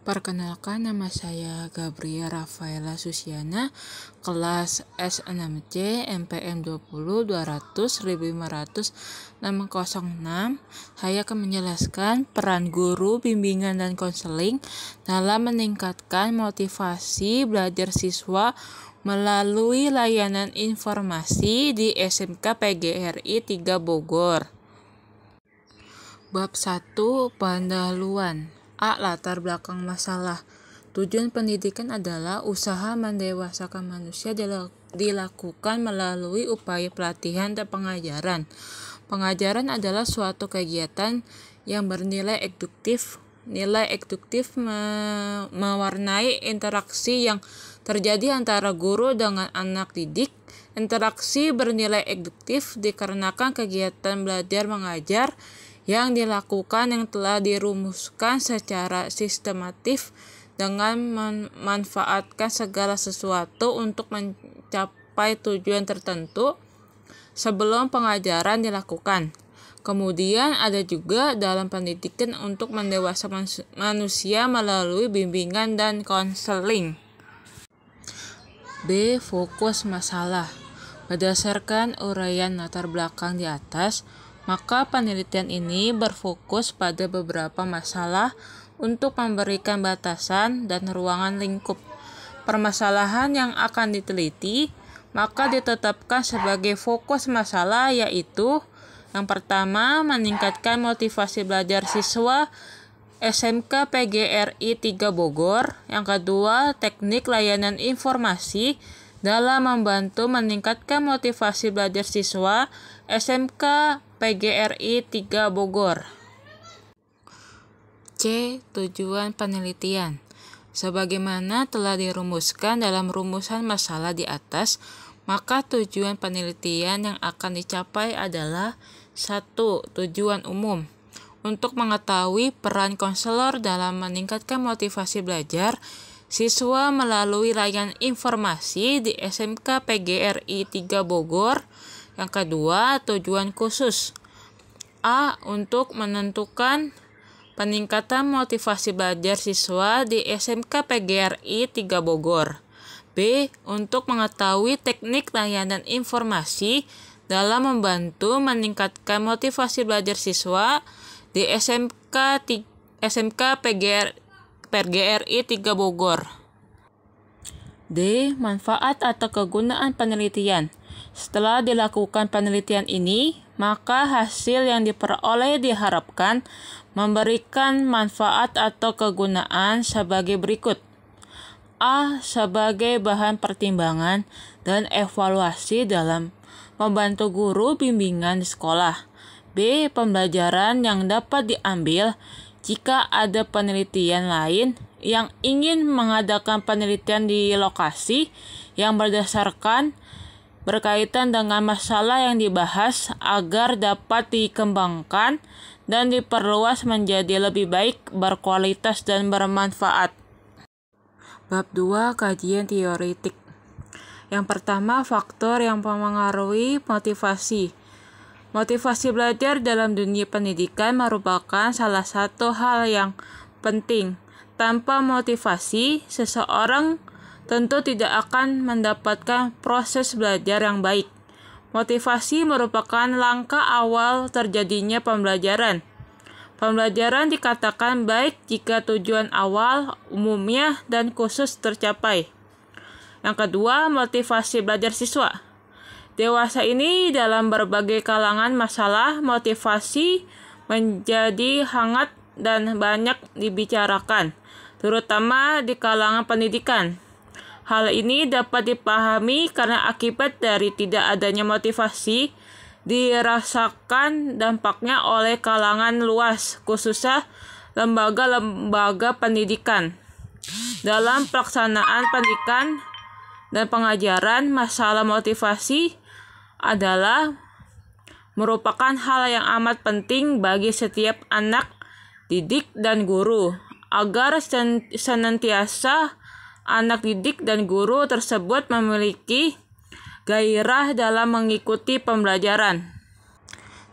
Perkenalkan, nama saya Gabria Rafaela Susiana, kelas S6C MPM 20 200 1500 606. Saya akan menjelaskan peran guru, bimbingan, dan konseling dalam meningkatkan motivasi belajar siswa melalui layanan informasi di SMK PGRI 3 Bogor. Bab 1. Pendahuluan. A. Latar belakang masalah. Tujuan pendidikan adalah usaha mendewasakan manusia dilakukan melalui upaya pelatihan dan pengajaran. Pengajaran adalah suatu kegiatan yang bernilai eduktif. Nilai eduktif mewarnai interaksi yang terjadi antara guru dengan anak didik. Interaksi bernilai eduktif dikarenakan kegiatan belajar mengajar yang dilakukan yang telah dirumuskan secara sistematif dengan memanfaatkan segala sesuatu untuk mencapai tujuan tertentu sebelum pengajaran dilakukan. Kemudian ada juga dalam pendidikan untuk mendewasakan manusia melalui bimbingan dan konseling. B. Fokus masalah. Berdasarkan uraian latar belakang di atas, maka penelitian ini berfokus pada beberapa masalah untuk memberikan batasan dan ruangan lingkup permasalahan yang akan diteliti, maka ditetapkan sebagai fokus masalah, yaitu yang pertama, meningkatkan motivasi belajar siswa SMK PGRI 3 Bogor. Yang kedua, teknik layanan informasi dalam membantu meningkatkan motivasi belajar siswa SMK PGRI 3 Bogor. C. Tujuan penelitian. Sebagaimana telah dirumuskan dalam rumusan masalah di atas, maka tujuan penelitian yang akan dicapai adalah 1. Tujuan umum. Untuk mengetahui peran konselor dalam meningkatkan motivasi belajar siswa melalui layanan informasi di SMK PGRI 3 Bogor. Yang kedua, tujuan khusus. A. Untuk menentukan peningkatan motivasi belajar siswa di SMK PGRI 3 Bogor. B. Untuk mengetahui teknik layanan informasi dalam membantu meningkatkan motivasi belajar siswa di SMK PGRI 3 Bogor. D. Manfaat atau kegunaan penelitian. Setelah dilakukan penelitian ini, maka hasil yang diperoleh diharapkan memberikan manfaat atau kegunaan sebagai berikut. A. Sebagai bahan pertimbangan dan evaluasi dalam membantu guru bimbingan di sekolah. B. Pembelajaran yang dapat diambil jika ada penelitian lain yang ingin mengadakan penelitian di lokasi yang berkaitan dengan masalah yang dibahas agar dapat dikembangkan dan diperluas menjadi lebih baik, berkualitas, dan bermanfaat. Bab 2. Kajian teoretik. Yang pertama, faktor yang mempengaruhi motivasi. Motivasi belajar dalam dunia pendidikan merupakan salah satu hal yang penting. Tanpa motivasi, seseorang tentu tidak akan mendapatkan proses belajar yang baik. Motivasi merupakan langkah awal terjadinya pembelajaran. Pembelajaran dikatakan baik jika tujuan awal, umumnya, dan khusus tercapai. Yang kedua, motivasi belajar siswa. Dewasa ini dalam berbagai kalangan masalah motivasi menjadi hangat dan banyak dibicarakan, terutama di kalangan pendidikan. Hal ini dapat dipahami karena akibat dari tidak adanya motivasi dirasakan dampaknya oleh kalangan luas, khususnya lembaga-lembaga pendidikan. Dalam pelaksanaan pendidikan dan pengajaran, masalah motivasi adalah merupakan hal yang amat penting bagi setiap anak didik dan guru, agar senantiasa anak didik dan guru tersebut memiliki gairah dalam mengikuti pembelajaran.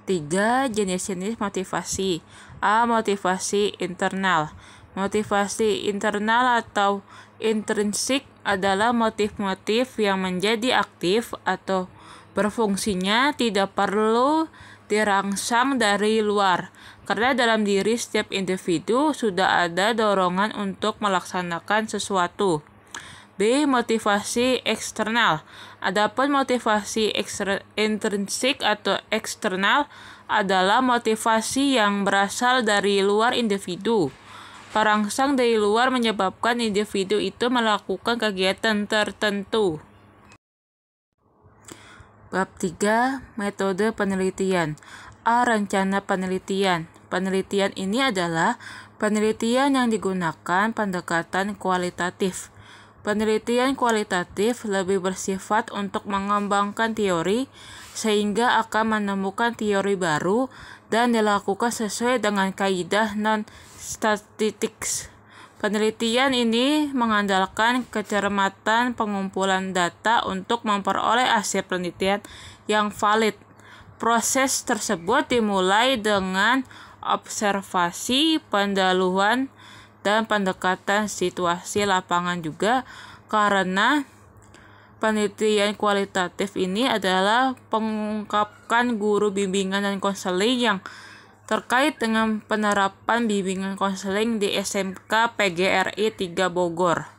3. Jenis-jenis motivasi. A. Motivasi internal. Motivasi internal atau intrinsik adalah motif-motif yang menjadi aktif atau berfungsinya tidak perlu dirangsang dari luar, karena dalam diri setiap individu sudah ada dorongan untuk melaksanakan sesuatu. B. Motivasi eksternal. Adapun motivasi intrinsik atau eksternal adalah motivasi yang berasal dari luar individu. Perangsang dari luar menyebabkan individu itu melakukan kegiatan tertentu. Bab 3. Metode penelitian. A. Rencana penelitian. Penelitian ini adalah penelitian yang digunakan pendekatan kualitatif. Penelitian kualitatif lebih bersifat untuk mengembangkan teori sehingga akan menemukan teori baru dan dilakukan sesuai dengan kaidah non-statistics. Penelitian ini mengandalkan kecermatan pengumpulan data untuk memperoleh hasil penelitian yang valid. Proses tersebut dimulai dengan observasi, pendahuluan, dan pendekatan situasi lapangan juga, karena penelitian kualitatif ini adalah pengungkapkan guru bimbingan dan konseling yang terkait dengan penerapan bimbingan konseling di SMK PGRI 3 Bogor.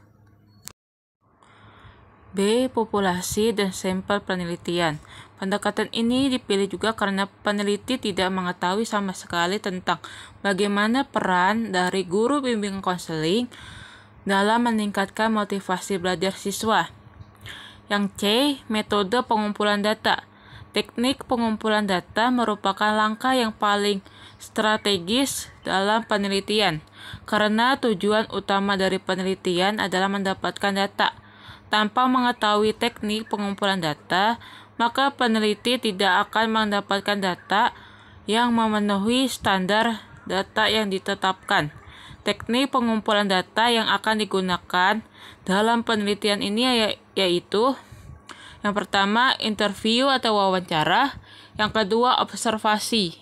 B. Populasi dan sampel penelitian. Pendekatan ini dipilih juga karena peneliti tidak mengetahui sama sekali tentang bagaimana peran dari guru bimbingan konseling dalam meningkatkan motivasi belajar siswa. Yang C. Metode pengumpulan data. Teknik pengumpulan data merupakan langkah yang paling strategis dalam penelitian, karena tujuan utama dari penelitian adalah mendapatkan data. Tanpa mengetahui teknik pengumpulan data, maka peneliti tidak akan mendapatkan data yang memenuhi standar data yang ditetapkan. Teknik pengumpulan data yang akan digunakan dalam penelitian ini yaitu yang pertama, interview atau wawancara, yang kedua, observasi,